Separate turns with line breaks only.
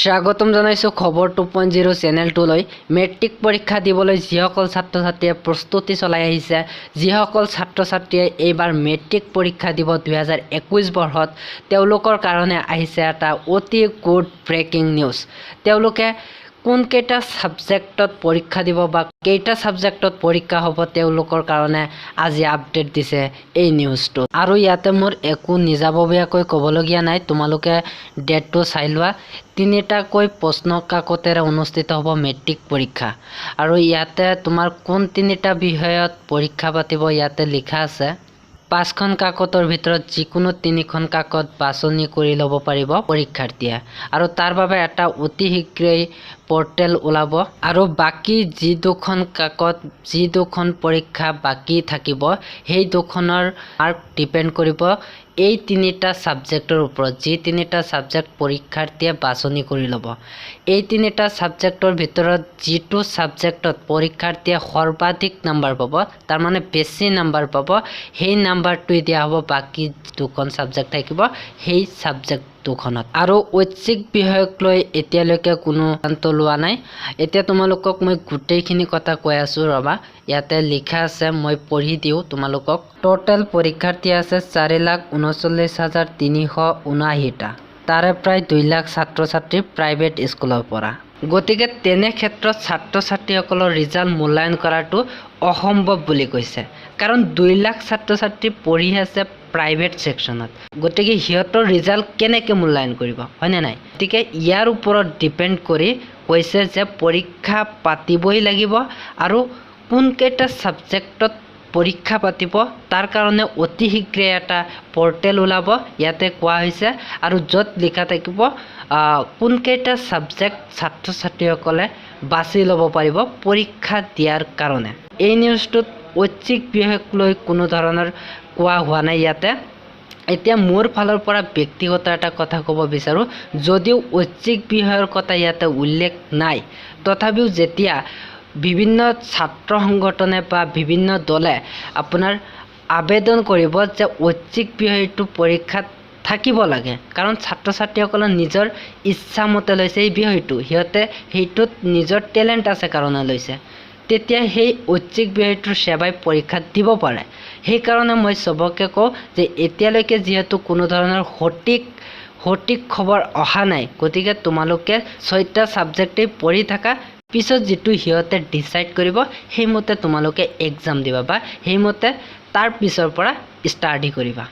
স্বাগতম জানাইছোঁ খবৰ 2.0 চেনেলটোলৈ। মেট্ৰিক পৰীক্ষা দিবলৈ যিসকল ছাত্ৰ ছাত্ৰীয়ে প্ৰস্তুতি চলাই আহিছে, যিসকল ছাত্ৰ ছাত্ৰীয়ে এইবাৰ মেট্ৰিক পৰীক্ষা দিব 2021 বৰ্ষত, তেওঁলোকৰ কাৰণে আহিছে এটা অতি গুড ব্ৰেকিং নিউজ। তেওঁলোকে কোনকেইটা ছাবজেক্টত পৰীক্ষা দিব বা কেইটা ছাবজেক্টত পৰীক্ষা হ'ব তেওঁলোকৰ কাৰণে আজি আপডেট দিছে এই নিউজটো। আৰু ইয়াতে মোৰ একো নিজাববীয়াকৈ ক'বলগীয়া নাই, তোমালোকে ডেটটো চাই লোৱা। 3টাকৈ প্ৰশ্ন কাকতেৰে অনুষ্ঠিত হ'ব মেট্ৰিক পৰীক্ষা। আৰু ইয়াতে তোমাৰ কোন 3টা বিষয়ত পৰীক্ষা পাতিব ইয়াতে লিখা আছে। 5খন কাকতৰ ভিতৰত যিকোনো 3খন কাকত বাছনি কৰি ল'ব পাৰিব পৰীক্ষাৰ্থীয়ে। আৰু তাৰ বাবে এটা অতি শীঘ্ৰেই পৰ্টেল ওলাব। আৰু বাকী যি দুখন কাকত, যি দুখন পৰীক্ষা বাকী থাকিব, সেই দুখনৰ মাৰ্ক ডিপেণ্ড কৰিব এই 3টা ছাবজেক্টৰ ওপৰত, যি 3টা ছাবজেক্ট পৰীক্ষাৰ্থীয়ে বাছনি কৰি ল'ব। এই 3টা ছাবজেক্টৰ ভিতৰত যিটো ছাবজেক্টত পৰীক্ষাৰ্থীয়ে সৰ্বাধিক নাম্বাৰ পাব, তাৰমানে বেছি নাম্বাৰ পাব, সেই নাম্বাৰটোৱে দিয়া হ'ব বাকী দুখন ছাবজেক্ট থাকিব সেই ছাবজেক্ট দুখনত। আৰু ঐচ্ছিক বিষয়ক লৈ এতিয়ালৈকে কোনো সিদ্ধান্ত লোৱা নাই। এতিয়া তোমালোকক মই গোটেইখিনি কথা কৈ আছোঁ, ৰ'বা। ইয়াতে লিখা আছে, মই পঢ়ি দিওঁ তোমালোকক। টোটেল পৰীক্ষাৰ্থী আছে 4,39,379টা। তাৰে প্ৰায় 2 লাখ ছাত্ৰ ছাত্ৰী প্ৰাইভেট স্কুলৰ পৰা। গতিকে তেনে ক্ষেত্ৰত ছাত্ৰ ছাত্ৰীসকলৰ ৰিজাল্ট মূল্যায়ন কৰাটো অসম্ভৱ বুলি কৈছে। কাৰণ 2 লাখ ছাত্ৰ ছাত্ৰী পঢ়ি আছে প্ৰাইভেট ছেকশ্যনত। গতিকে সিহঁতৰ ৰিজাল্ট কেনেকৈ মূল্যায়ন কৰিব, হয়নে নাই? গতিকে ইয়াৰ ওপৰত ডিপেণ্ড কৰি কৈছে যে পৰীক্ষা পাতিবই লাগিব। আৰু কোনকেইটা ছাবজেক্টত পৰীক্ষা পাতিব তাৰ কাৰণে অতি শীঘ্ৰে এটা পৰ্টেল ওলাব, ইয়াতে কোৱা হৈছে। আৰু য'ত লিখা থাকিব কোনকেইটা ছাবজেক্ট ছাত্ৰ ছাত্ৰীসকলে বাছি ল'ব পাৰিব পৰীক্ষা দিয়াৰ কাৰণে। এই নিউজটোত ঐচ্ছিক বিষয়ক লৈ কোনো ধৰণৰ কোৱা হোৱা নাই ইয়াতে। এতিয়া মোৰ ফালৰ পৰা ব্যক্তিগত এটা কথা ক'ব বিচাৰোঁ, যদিও ঐচ্ছিক বিষয়ৰ কথা ইয়াতে উল্লেখ নাই, তথাপিও যেতিয়া বিভিন্ন ছাত্ৰ সংগঠনে বা বিভিন্ন দলে আপোনাৰ আবেদন কৰিব যে ঐচ্ছিক বিষয়টো পৰীক্ষাত থাকিব লাগে, কাৰণ ছাত্ৰ ছাত্ৰীসকলে নিজৰ ইচ্ছামতে লৈছে এই বিষয়টো, সিহঁতে সেইটোত নিজৰ টেলেণ্ট আছে কাৰণে লৈছে, তেতিয়া সেই ঐচ্ছিক বিষয়টোৰ সেৱাই পৰীক্ষাত দিব পাৰে। সেইকাৰণে মই চবকে কওঁ যে এতিয়ালৈকে যিহেতু কোনো ধৰণৰ সঠিক খবৰ অহা নাই, গতিকে তোমালোকে 6টা ছাবজেক্টেই পঢ়ি থাকা। পিছত যিটো সিহঁতে ডিচাইড কৰিব সেইমতে তোমালোকে এক্সাম দিবা বা সেইমতে তাৰ পিছৰ পৰা ষ্টাডি কৰিবা।